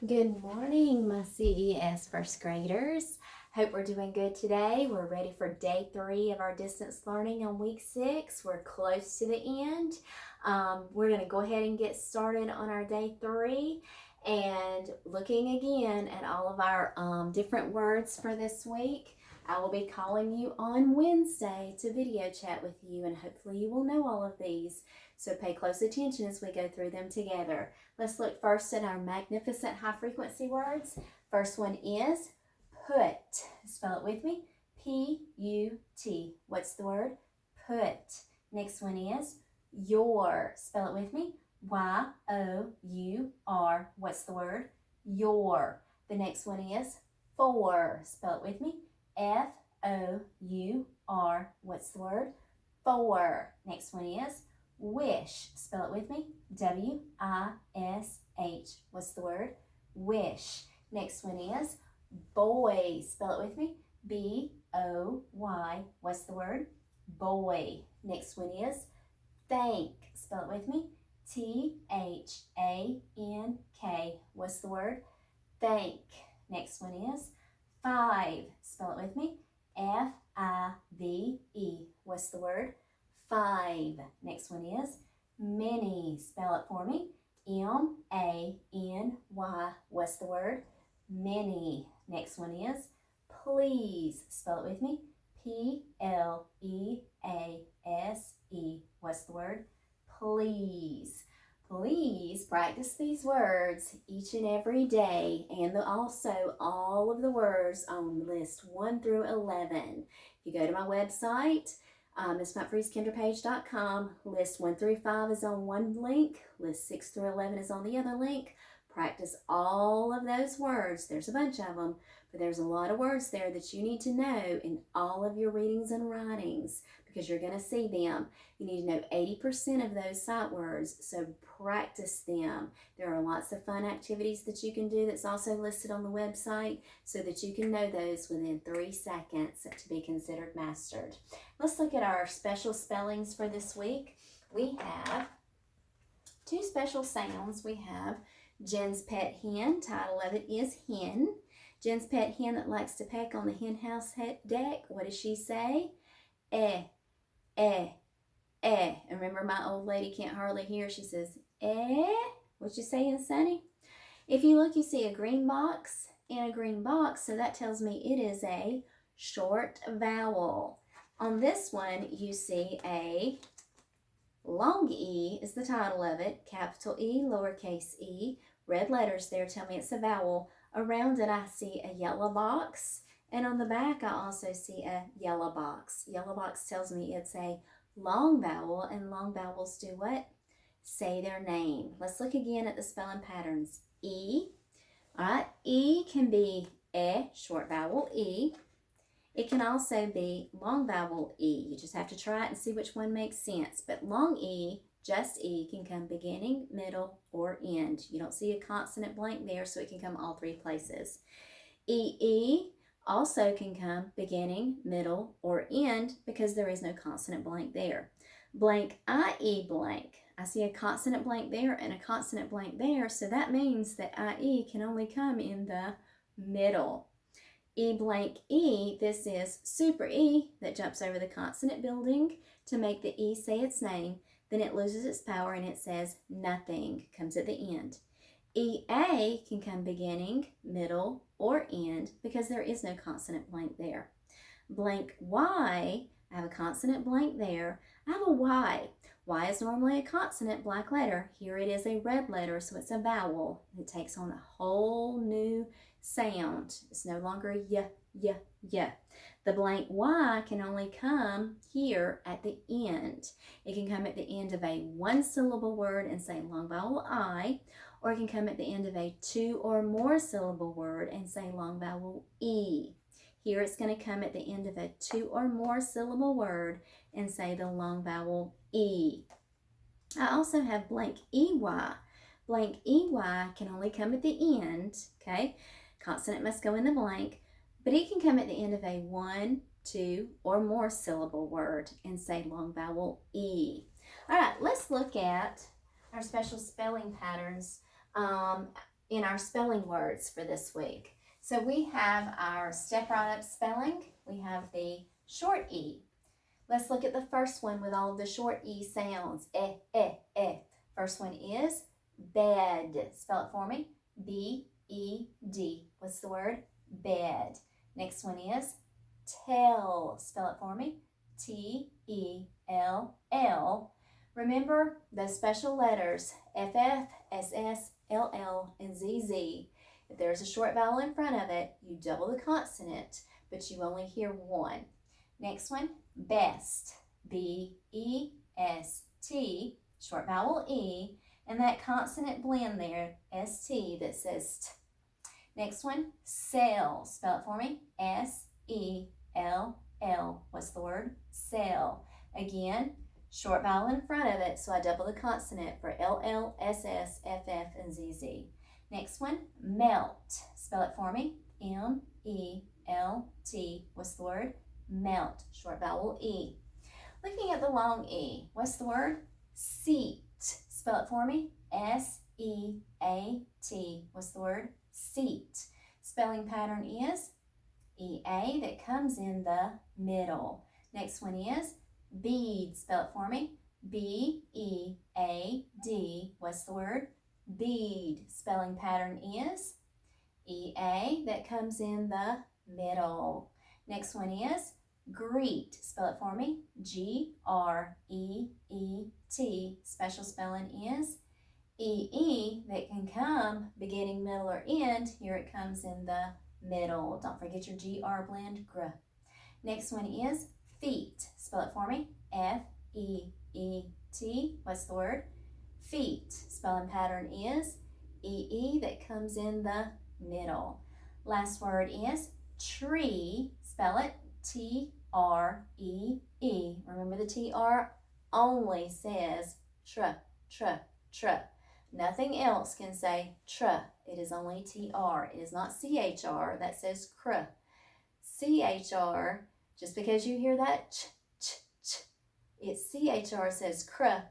Good morning, my CES first graders. Hope we're doing good today. We're ready for day 3 of our distance learning on week 6. We're close to the end. We're going to go ahead and get started on our day 3 and looking again at all of our different words for this week. I will be calling you on Wednesday to video chat with you, and hopefully you will know all of these. So pay close attention as we go through them together. Let's look first at our magnificent high frequency words. First one is put. Spell it with me. P-U-T. What's the word? Put. Next one is your. Spell it with me. Y-O-U-R. What's the word? Your. The next one is for. Spell it with me. F-O-U-R. What's the word? For. Next one is wish. Spell it with me. W-I-S-H. What's the word? Wish. Next one is boy. Spell it with me. B-O-Y. What's the word? Boy. Next one is thank. Spell it with me. T-H-A-N-K. What's the word? Thank. Next one is 5. Spell it with me. F-I-V-E. What's the word? 5. Next one is many. Spell it for me. M-A-N-Y. What's the word? Many. Next one is please. Spell it with me. P-L-E-A-S-E. What's the word? Please. Please practice these words each and every day, and also all of the words on list 1 through 11. If you go to my website, MissMumphrey'sKinderPage.com, list 1 through 5 is on one link, list 6 through 11 is on the other link. Practice all of those words. There's a bunch of them, but there's a lot of words there that you need to know in all of your readings and writings because you're going to see them. You need to know 80% of those sight words, so practice them. There are lots of fun activities that you can do that's also listed on the website so that you can know those within 3 seconds to be considered mastered. Let's look at our special spellings for this week. We have 2 special sounds. We have Jen's pet hen. Title of it is hen. Jen's pet hen that likes to peck on the hen house deck. What does she say? Eh, eh, eh. And remember, my old lady can't hardly hear. She says, eh. What you saying, Sonny? If you look, you see a green box and a green box. So that tells me it is a short vowel. On this one, you see a long E is the title of it. Capital E, lowercase e. Red letters there tell me it's a vowel. Around it, I see a yellow box. And on the back, I also see a yellow box. Yellow box tells me it's a long vowel, and long vowels do what? Say their name. Let's look again at the spelling patterns. E. All right, E can be short vowel E. It can also be long vowel E. You just have to try it and see which one makes sense. But long E, just E, can come beginning, middle, or end. You don't see a consonant blank there, so it can come all 3 places. EE also can come beginning, middle, or end because there is no consonant blank there. Blank, IE blank. I see a consonant blank there and a consonant blank there, so that means that IE can only come in the middle. E blank E, this is super E that jumps over the consonant building to make the E say its name. Then it loses its power and it says nothing, comes at the end. EA can come beginning, middle, or end because there is no consonant blank there. Blank Y, I have a consonant blank there. I have a Y. Y is normally a consonant black letter. Here it is a red letter, so it's a vowel. It takes on a whole new sound. It's no longer y. The blank Y can only come here at the end. It can come at the end of a 1-syllable word and say long vowel I, or it can come at the end of a 2 or more syllable word and say long vowel E. Here it's going to come at the end of a 2 or more syllable word and say the long vowel E. I also have blank EY. Blank EY can only come at the end, okay? Consonant must go in the blank, but it can come at the end of a 1, 2, or more syllable word and say long vowel E. All right, let's look at our special spelling patterns in our spelling words for this week. So we have our step right up spelling. We have the short E. Let's look at the first one with all of the short E sounds. First one is bed. Spell it for me. B-E-D. What's the word? Bed. Next one is tell. Spell it for me. T-E-L-L. Remember those special letters, F-F, S-S, L-L, and Z-Z. If there's a short vowel in front of it, you double the consonant, but you only hear one. Next one, best. B-E-S-T, short vowel E, and that consonant blend there, S-T, that says T. Next one, sell. Spell it for me. S-E-L-L. What's the word? Sell. Again, short vowel in front of it, so I double the consonant for L-L, S-S, F-F, and Z-Z. Next one, melt. Spell it for me. M-E-L-T. What's the word? Melt. Short vowel E. Looking at the long E, what's the word? Seat. Spell it for me. S-E-A-T. What's the word? Seat. Spelling pattern is E-A that comes in the middle. Next one is bead. Spell it for me. B-E-A-D. What's the word? Bead. Spelling pattern is E-A that comes in the middle. Next one is greet. Spell it for me. G-R-E-E-T. Special spelling is E-E that can come beginning, middle, or end. Here it comes in the middle. Don't forget your G-R blend. Gr. Next one is feet. Spell it for me. F-E-E-T. What's the word? Feet. Spelling pattern is E-E that comes in the middle. Last word is tree. Spell it T-R-E-E. Remember the T-R only says tr, tr, tr. Nothing else can say tr. It is only T-R. It is not C-H-R. That says cr. C-H-R, just because you hear that ch, ch, ch, it's C-H-R says cr.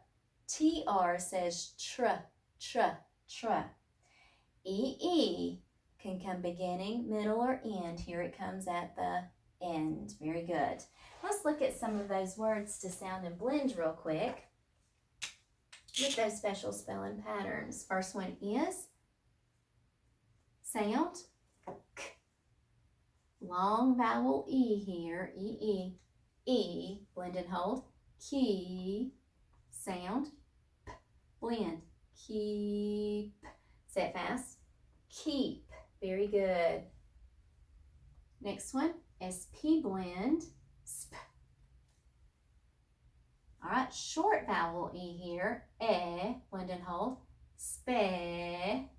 T-R says tr, tr, tr. E-E can come beginning, middle, or end. Here it comes at the end. Very good. Let's look at some of those words to sound and blend real quick with those special spelling patterns. First one is sound K. Long vowel E here, E-E. E, blend and hold. Key, sound P, blend. Keep. Say it fast. Keep. Very good. Next one, SP blend. Sp. All right, short vowel E here. E, blend and hold. Spe.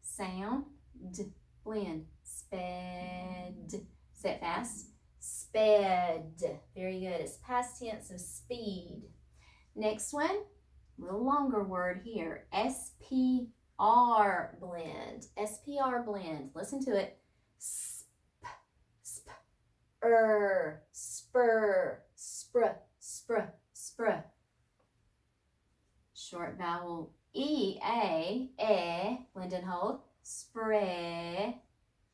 Sound D, blend. Sped. Say it fast. Sped. Very good. It's past tense of speed. Next one, a little longer word here. S-P-R blend. S-P-R blend. Listen to it. Sp, sp, spur, spr, spr, spr. Short vowel E-A, blend and hold. Spray,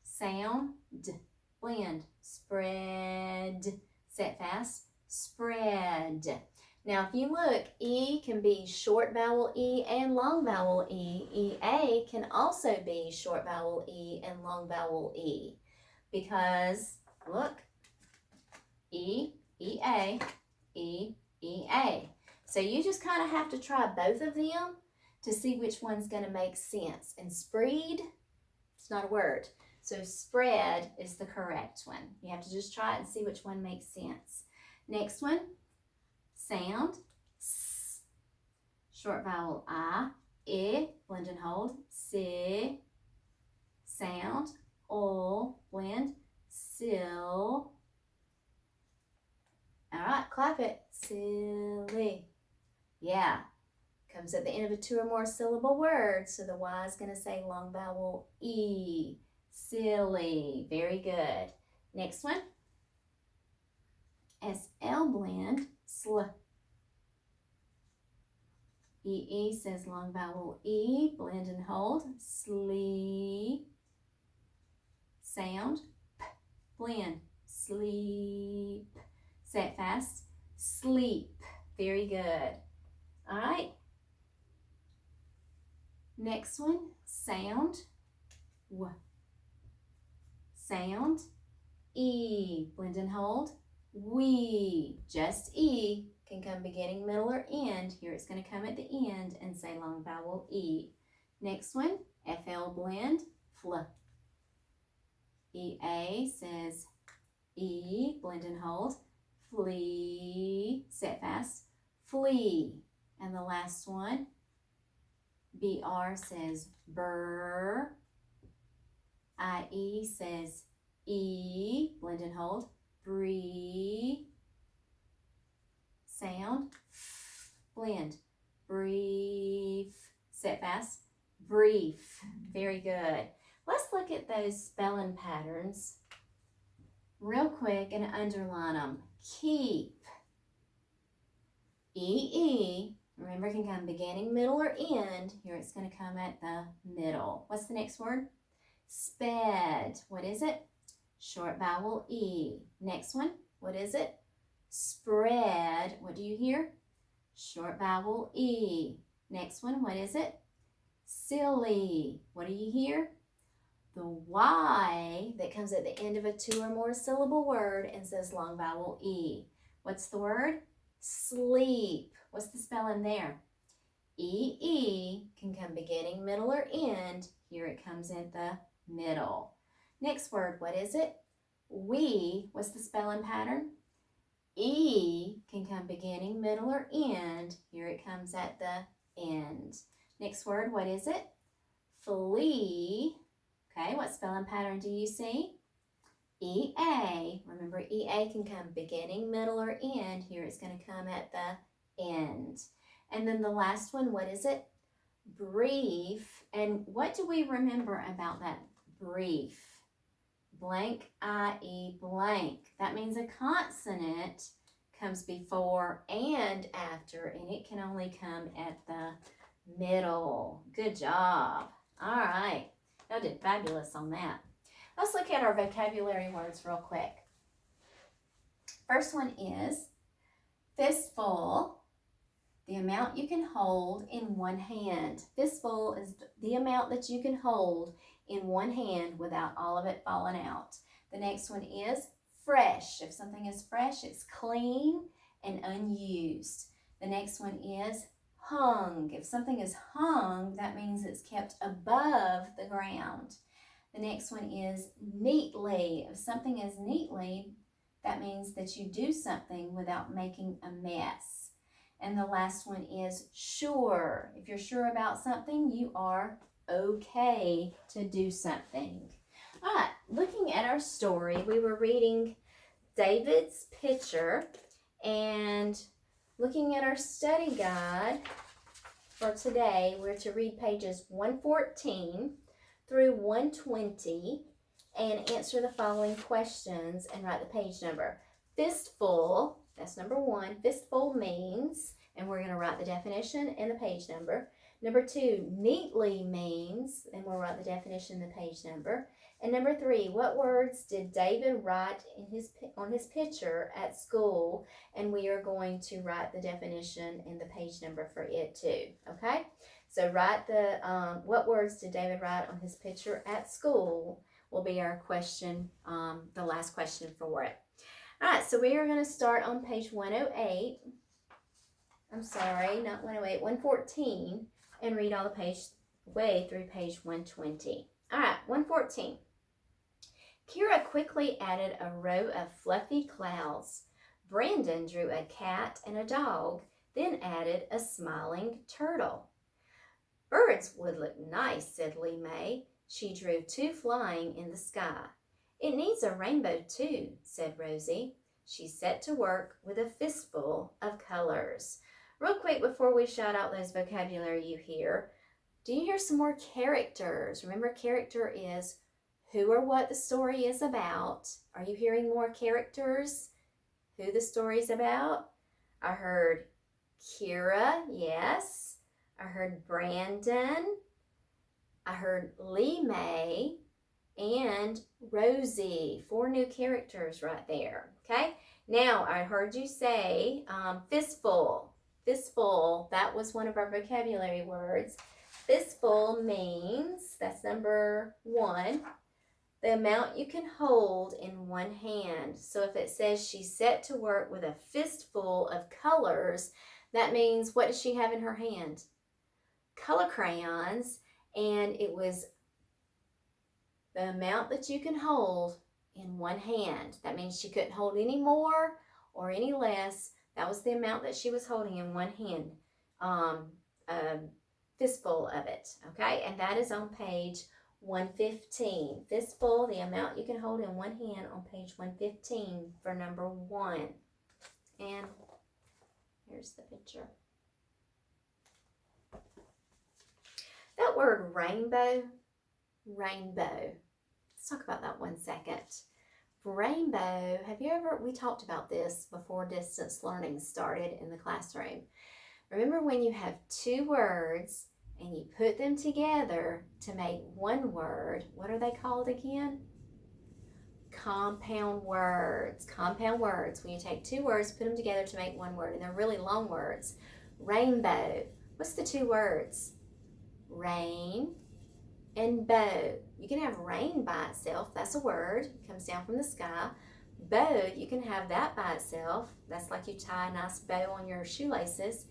sound D, blend. Spread. Say it fast. Spread. Now, if you look, E can be short vowel E and long vowel E. E-A can also be short vowel E and long vowel E. Because, look, E, E-A, E, E-A. So you just kind of have to try both of them to see which one's going to make sense. And spread, it's not a word. So spread is the correct one. You have to just try it and see which one makes sense. Next one, sound S. Short vowel I, blend and hold. Si, sound O, blend. Sil. All right, clap it. Silly. Yeah. Comes at the end of a 2 or more syllable word, so the Y is going to say long vowel E. Silly. Very good. Next one. SL blend. Sl. E says long vowel E. Blend and hold. Sleep. Sound. P. Blend. Sleep. Say it fast. Sleep. Very good. All right. Next one. Sound. W. Sound. E. Blend and hold. We. Just E. Can come beginning, middle, or end. Here it's going to come at the end and say long vowel E. Next one. FL blend. Fl. EA says E. Blend and hold. Flee. Say it fast. Flee. And the last one. BR says burr. IE says E. Blend and hold. Bree. Sound. Blend. Brief. Say it fast. Brief. Very good. Let's look at those spelling patterns real quick and underline them. Keep. EE. Remember, it can come beginning, middle, or end. Here it's going to come at the middle. What's the next word? Sped. What is it? Short vowel E. Next one. What is it? Spread. What do you hear? Short vowel E. Next one. What is it? Silly. What do you hear? The Y that comes at the end of a 2 or more syllable word and says long vowel E. What's the word? Sleep. What's the spelling there? EE can come beginning, middle, or end. Here it comes at the middle. Next word, what is it? We. What's the spelling pattern? E can come beginning, middle, or end. Here it comes at the end. Next word, what is it? Flee. Okay, what spelling pattern do you see? EA. Remember, EA can come beginning, middle, or end. Here it's going to come at the end. And then the last one, what is it? Brief. And what do we remember about that brief? Blank, IE, blank. That means a consonant comes before and after, and it can only come at the middle. Good job. All right. Y'all did fabulous on that. Let's look at our vocabulary words real quick. First one is fistful, the amount you can hold in one hand. Fistful is the amount that you can hold in one hand without all of it falling out. The next one is fresh. If something is fresh, it's clean and unused. The next one is hung. If something is hung, that means it's kept above the ground. The next one is neatly. If something is neatly, that means that you do something without making a mess. And the last one is sure. If you're sure about something, you are okay to do something. All right, looking at our story, we were reading David's picture and looking at our study guide for today. We're to read pages 114 through 120 and answer the following questions and write the page number. Fistful, that's number 1. Fistful means, and we're going to write the definition and the page number. Number 2, neatly means, and we'll write the definition and the page number. And number 3, what words did David write on his picture at school? And we are going to write the definition and the page number for it too. Okay? So write what words did David write on his picture at school will be our question, the last question for it. All right, so we are going to start on page 108. I'm sorry, not 108, 114, and read all the way through page 120. All right, 114. Kira quickly added a row of fluffy clouds. Brandon drew a cat and a dog, then added a smiling turtle. Birds would look nice, said Lee May. She drew 2 flying in the sky. It needs a rainbow too, said Rosie. She set to work with a fistful of colors. Real quick before we shout out those vocabulary you hear, do you hear some more characters? Remember, character is who or what the story is about. Are you hearing more characters? Who the story is about? I heard Kira, yes. I heard Brandon, I heard Lee May, and Rosie. 4 new characters right there, okay? Now, I heard you say fistful. Fistful, that was one of our vocabulary words. Fistful means, that's number 1, the amount you can hold in one hand. So if it says she set to work with a fistful of colors, that means what does she have in her hand? Color crayons, and it was the amount that you can hold in one hand. That means she couldn't hold any more or any less. That was the amount that she was holding in one hand. A fistful of it, okay? And that is on page 115. Fistful, the amount you can hold in one hand, on page 115 for number 1. And here's the picture. That word rainbow, rainbow. Let's talk about that 1 second. Rainbow, we talked about this before distance learning started in the classroom. Remember when you have 2 words and you put them together to make one word, what are they called again? Compound words. Compound words. When you take 2 words, put them together to make one word, and they're really long words. Rainbow. What's the 2 words? Rain and bow. You can have rain by itself. That's a word. It comes down from the sky. Bow, you can have that by itself. That's like you tie a nice bow on your shoelaces.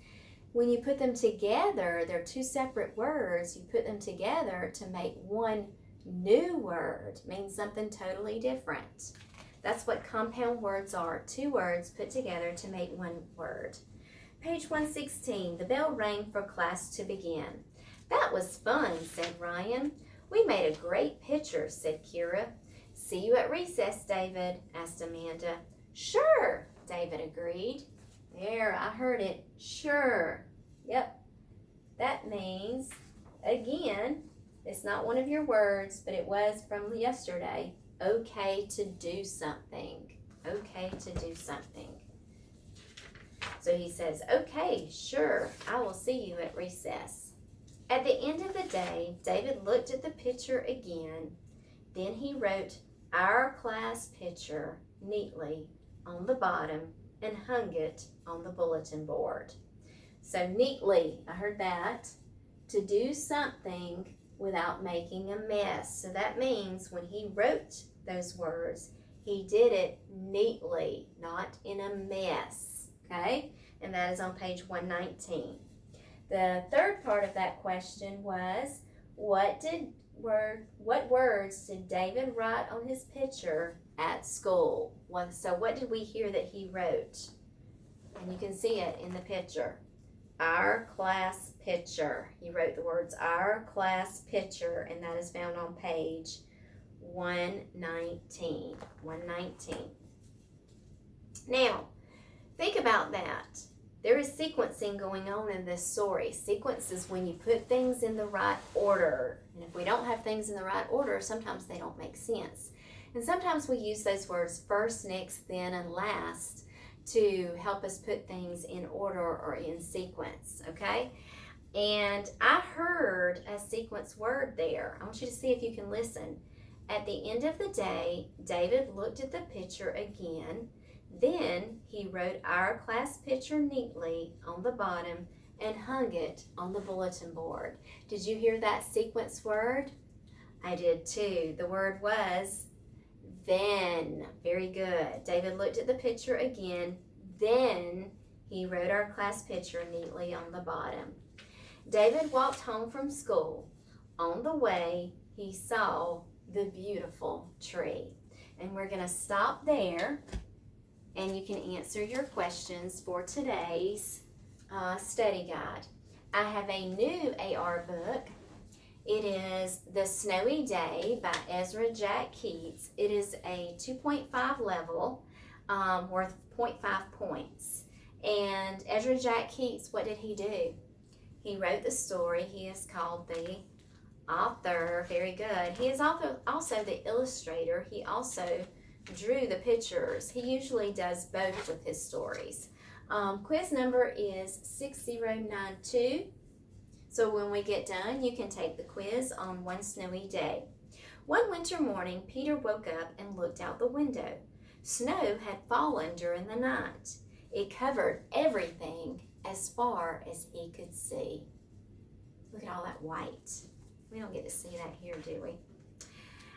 When you put them together, they're 2 separate words. You put them together to make one new word. It means something totally different. That's what compound words are. 2 words put together to make one word. Page 116, the bell rang for class to begin. That was fun, said Ryan. We made a great picture, said Kira. See you at recess, David, asked Amanda. Sure, David agreed. There, I heard it. Sure. Yep. That means, again, it's not one of your words, but it was from yesterday. Okay to do something. Okay to do something. So he says, okay, sure, I will see you at recess. At the end of the day, David looked at the picture again. Then he wrote our class picture neatly on the bottom and hung it on the bulletin board. So neatly, I heard that, to do something without making a mess. So that means when he wrote those words, he did it neatly, not in a mess, okay? And that is on page 119. The third part of that question was, what words did David write on his picture at school? So what did we hear that he wrote? And you can see it in the picture. Our class picture. He wrote the words our class picture, and that is found on page 119. 119. Now, think about that. There is sequencing going on in this story. Sequence is when you put things in the right order. And if we don't have things in the right order, sometimes they don't make sense. And sometimes we use those words first, next, then, and last to help us put things in order or in sequence, okay? And I heard a sequence word there. I want you to see if you can listen. At the end of the day, David looked at the picture again. Then he wrote our class picture neatly on the bottom and hung it on the bulletin board. Did you hear that sequence word? I did too. The word was then. Very good. David looked at the picture again. Then he wrote our class picture neatly on the bottom. David walked home from school. On the way, he saw the beautiful tree. And we're going to stop there. And you can answer your questions for today's study guide. I have a new AR book. It is The Snowy Day by Ezra Jack Keats. It is a 2.5 level worth 0.5 points. And Ezra Jack Keats, what did he do? He wrote the story. He is called the author. Very good. He is also the illustrator. He also drew the pictures. He usually does both with his stories. Quiz number is 6092. So when we get done, you can take the quiz on one snowy day. One winter morning, Peter woke up and looked out the window. Snow had fallen during the night. It covered everything as far as he could see. Look at all that white. We don't get to see that here, do we?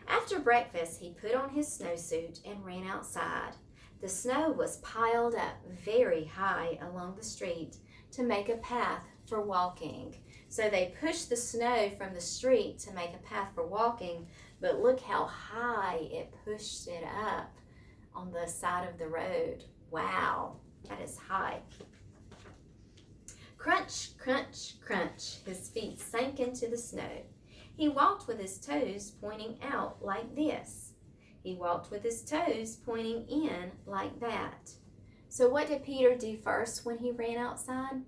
After breakfast, he put on his snowsuit and ran outside. The snow was piled up very high along the street to make a path for walking. So they pushed the snow from the street to make a path for walking, but look how high it pushed it up on the side of the road. Wow, that is high. Crunch, crunch, crunch, his feet sank into the snow. He walked with his toes pointing out like this. He walked with his toes pointing in like that. So what did Peter do first when he ran outside?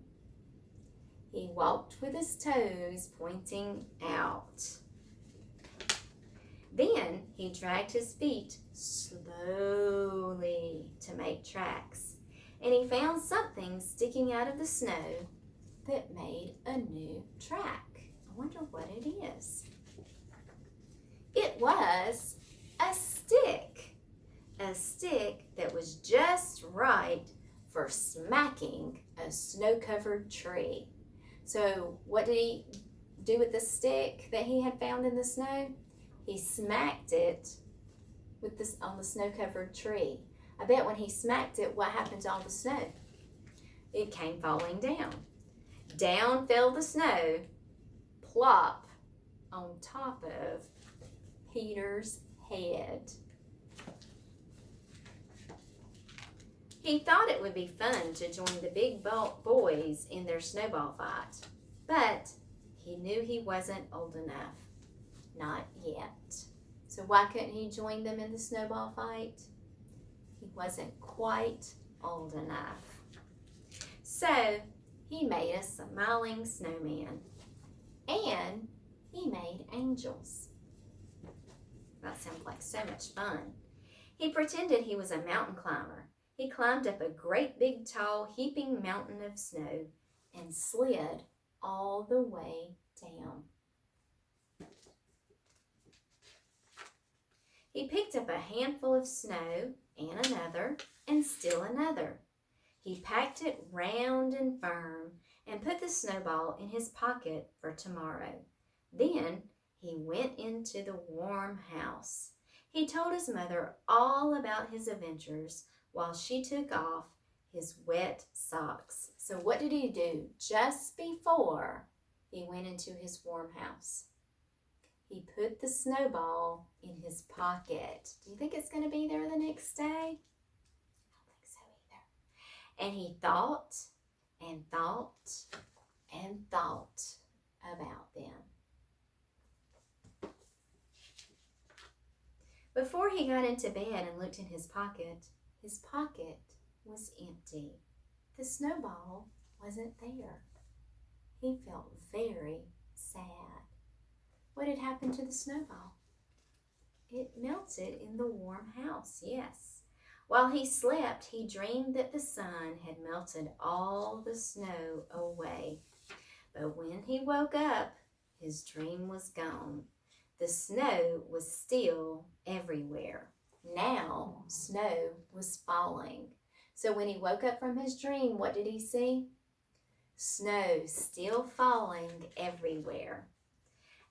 He walked with his toes pointing out. Then he dragged his feet slowly to make tracks. And he found something sticking out of the snow that made a new track. I wonder what it is. It was a stick. A stick that was just right for smacking a snow-covered tree. So what did he do with the stick that he had found in the snow? He smacked it with this on the snow-covered tree. I bet when he smacked it, what happened to all the snow? It came falling down. Down fell the snow, plop, on top of Peter's head. He thought it would be fun to join the big boys in their snowball fight, but he knew he wasn't old enough. Not yet. So why couldn't he join them in the snowball fight? He wasn't quite old enough. So he made a smiling snowman, and he made angels. That sounds like so much fun. He pretended he was a mountain climber. He climbed up a great big tall heaping mountain of snow and slid all the way down. He picked up a handful of snow and another and still another. He packed it round and firm and put the snowball in his pocket for tomorrow. Then he went into the warm house. He told his mother all about his adventures while she took off his wet socks. So what did he do just before he went into his warm house? He put the snowball in his pocket. Do you think it's going to be there the next day? I don't think so either. And he thought and thought and thought about them. Before he got into bed and looked in his pocket was empty. The snowball wasn't there. He felt very sad. What had happened to the snowball? It melted in the warm house, yes. While he slept, he dreamed that the sun had melted all the snow away. But when he woke up, his dream was gone. The snow was still everywhere. Now, snow was falling. So when he woke up from his dream, what did he see? Snow still falling everywhere.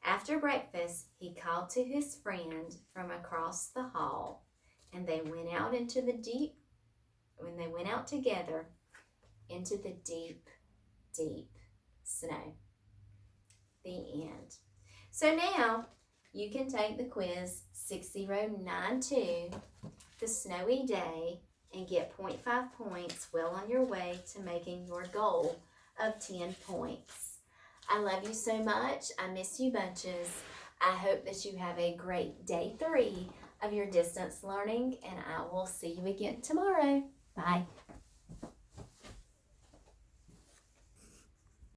After breakfast, he called to his friend from across the hall, and they went out together into the deep, deep snow. The end. So now you can take the quiz 6092, the snowy day, and get 0.5 points well on your way to making your goal of 10 points. I love you so much. I miss you bunches. I hope that you have a great day 3 of your distance learning, and I will see you again tomorrow. Bye.